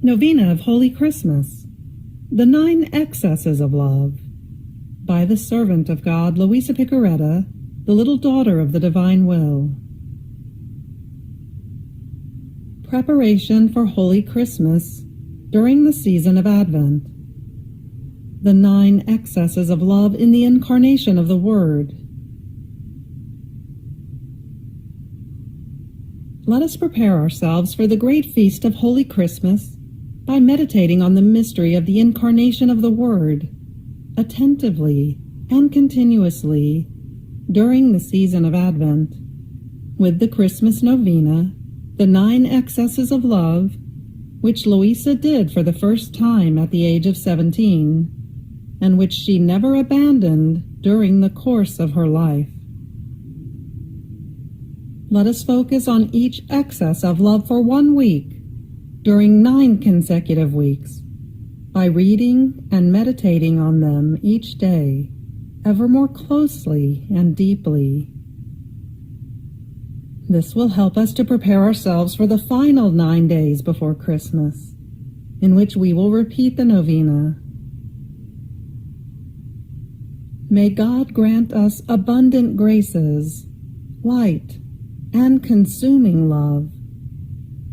Novena of Holy Christmas, The 9 Excesses of Love, by the servant of God, Luisa Picaretta, the little daughter of the divine will. Preparation for Holy Christmas during the season of Advent. The 9 excesses of love in the incarnation of the Word. Let us prepare ourselves for the great feast of Holy Christmas by meditating on the mystery of the incarnation of the Word, attentively and continuously during the season of Advent, with the Christmas Novena, the 9 excesses of love, which Luisa did for the first time at the age of 17, and which she never abandoned during the course of her life. Let us focus on each excess of love for 1 week, during 9 consecutive weeks, by reading and meditating on them each day, ever more closely and deeply. This will help us to prepare ourselves for the final 9 days before Christmas, in which we will repeat the novena. May God grant us abundant graces, light, and consuming love,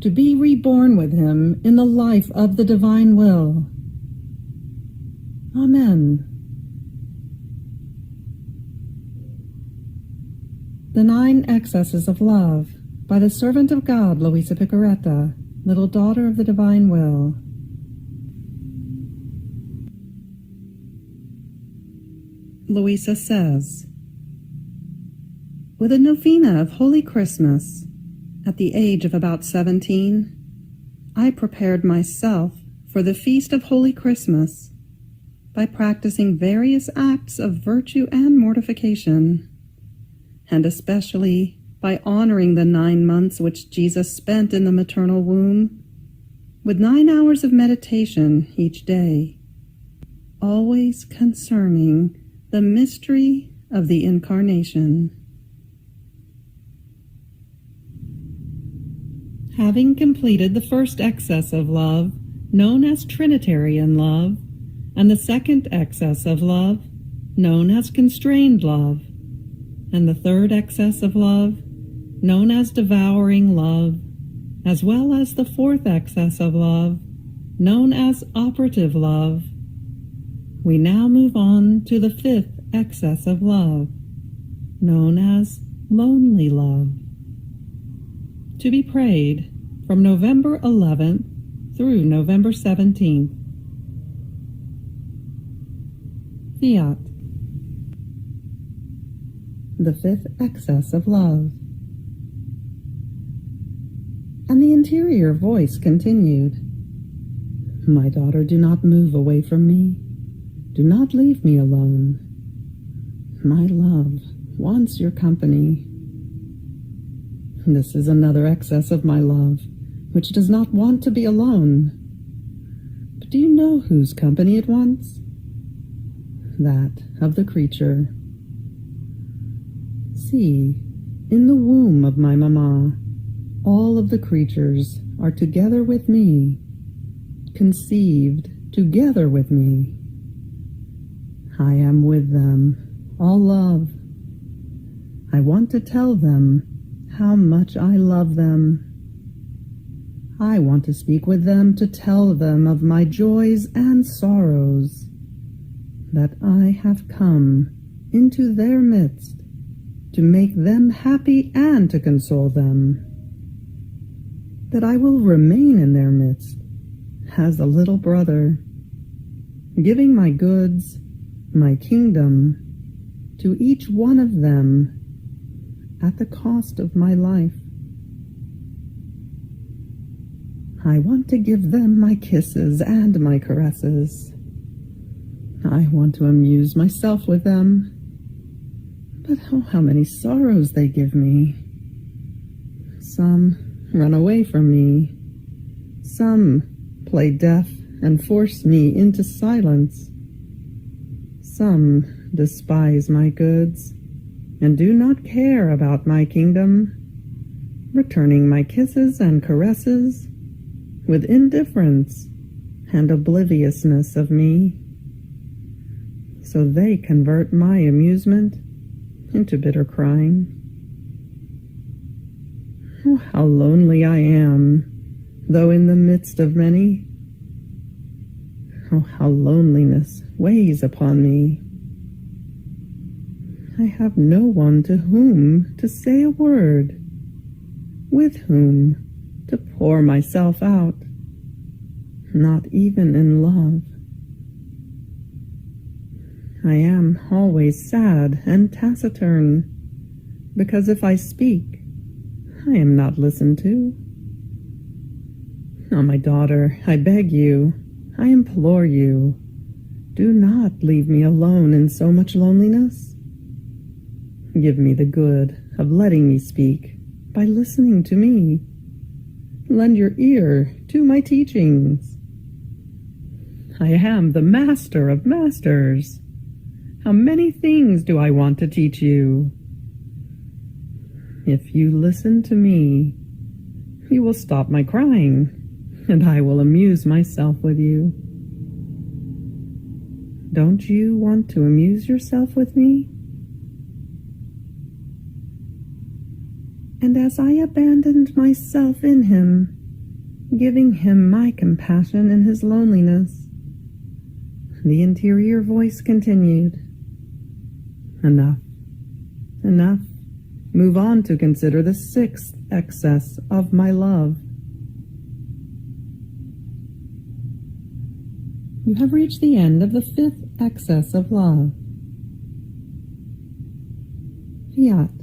to be reborn with Him in the life of the divine will. Amen. The 9 Excesses of Love, by the servant of God, Luisa Picaretta, little daughter of the divine will. Luisa says, with a novena of Holy Christmas, at the age of about 17, I prepared myself for the feast of Holy Christmas by practicing various acts of virtue and mortification, and especially by honoring the 9 months which Jesus spent in the maternal womb, with 9 hours of meditation each day, always concerning the mystery of the Incarnation. Having completed the first excess of love, known as Trinitarian love, and the second excess of love, known as constrained love, and the third excess of love, known as devouring love, as well as the fourth excess of love, known as operative love, we now move on to the 5th excess of love, known as lonely love, to be prayed from November 11th through November 17th. Fiat. The 5th excess of love. And the interior voice continued, my daughter, do not move away from me. Do not leave me alone. My love wants your company. This is another excess of my love, which does not want to be alone. But do you know whose company it wants? That of the creature. See, in the womb of my mamma, all of the creatures are together with me, conceived together with me. I am with them, all love. I want to tell them how much I love them. I want to speak with them to tell them of my joys and sorrows, that I have come into their midst to make them happy and to console them, that I will remain in their midst as a little brother, giving my goods, my kingdom, to each one of them at the cost of my life. I want to give them my kisses and my caresses. I want to amuse myself with them. But oh, how many sorrows they give me. Some run away from me. Some play deaf and force me into silence. Some despise my goods and do not care about my kingdom, returning my kisses and caresses with indifference and obliviousness of me. So they convert my amusement into bitter crying. Oh, how lonely I am, though in the midst of many. Oh, how loneliness weighs upon me. I have no one to whom to say a word, with whom to pour myself out, not even in love. I am always sad and taciturn, because if I speak, I am not listened to. Oh, my daughter, I beg you, I implore you, do not leave me alone in so much loneliness. Give me the good of letting me speak by listening to me. Lend your ear to my teachings. I am the master of masters. How many things do I want to teach you? If you listen to me, you will stop my crying, and I will amuse myself with you. Don't you want to amuse yourself with me? And as I abandoned myself in him, giving him my compassion in his loneliness, the interior voice continued, Enough, enough. Move on to consider the sixth excess of my love. You have reached the end of the fifth excess of love. Fiat.